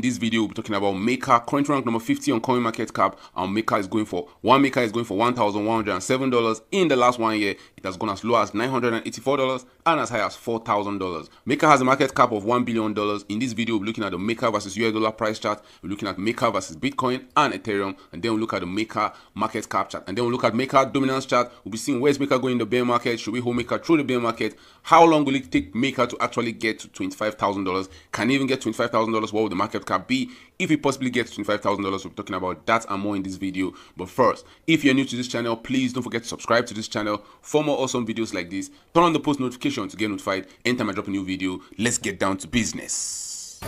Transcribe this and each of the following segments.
this video, we'll be talking about Maker, current rank number 50 on CoinMarketCap, and Maker is going for $1,107. In the last 1 year, it has gone as low as $984 and as high as $4,000. Maker has a market cap of $1 billion. In this video, we'll be looking at the Maker versus US dollar price chart. We're looking at Maker versus Bitcoin and Ethereum, and then we'll look at the Maker market cap chart, and then we'll look at Maker dominance chart. We'll be seeing where's Maker going in the bear market. Should we hold Maker through the bear market? How long will it take Maker to actually get to $25,000? Can he even get $25,000? What will the market cap be if he possibly gets $25,000? We'll be talking about that and more in this video. But first, if you're new to this channel, please don't forget to subscribe to this channel for more awesome videos like this. Turn on the post notification to get notified anytime I drop a new video. Let's get down to business.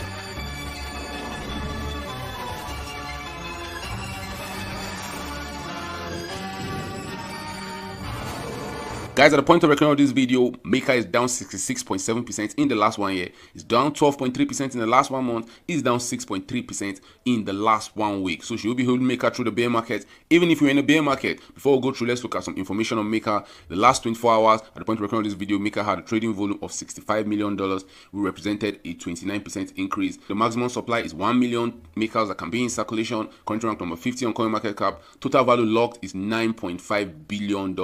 Guys, at the point of recording of this video, Maker is down 66.7% in the last 1 year. It's down 12.3% in the last 1 month. It's down 6.3% in the last 1 week. So should we be holding Maker through the bear market? Even if you're in a bear market, before we go through, let's look at some information on Maker. The last 24 hours, at the point of recording of this video, Maker had a trading volume of $65 million, which represented a 29% increase. The maximum supply is 1 million Makers that can be in circulation. Current rank number 50 on CoinMarketCap. Total value locked is $9.5 billion.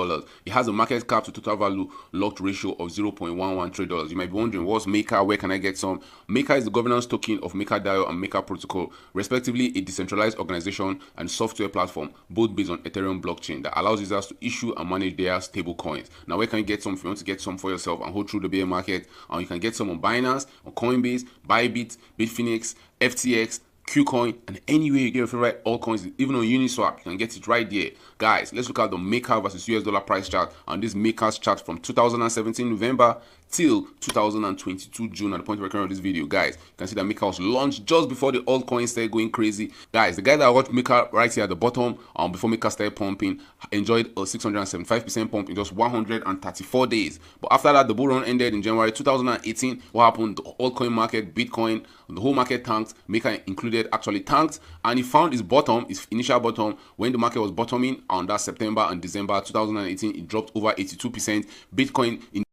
It has a market cap to total value locked ratio of $0.113. You might be wondering, what's Maker? Where can I get some? Maker is the governance token of MAKER DAO and Maker protocol, respectively a decentralized organization and software platform, both based on Ethereum blockchain, that allows users to issue and manage their stable coins. Now, where can you get some? If you want to get some for yourself and hold through the bear market, you can get some on Binance, on Coinbase, Bybit, Bitfinex, FTX, Qcoin, and anywhere you get your favorite altcoins, even on Uniswap, you can get it right there. Guys, let's look at the Maker versus US dollar price chart, and this Maker's chart from 2017 November till 2022 June. At the point of recording of this video, guys, you can see that Maker was launched just before the altcoins started going crazy. Guys, the guy that watched Maker right here at the bottom, before Maker started pumping, enjoyed a 675% pump in just 134 days. But after that, the bull run ended in January 2018. What happened? The altcoin market, Bitcoin, the whole market tanked. Maker included actually tanked, and he found his bottom, his initial bottom, when the market was bottoming on that September and December 2018. It dropped over 82%. Bitcoin in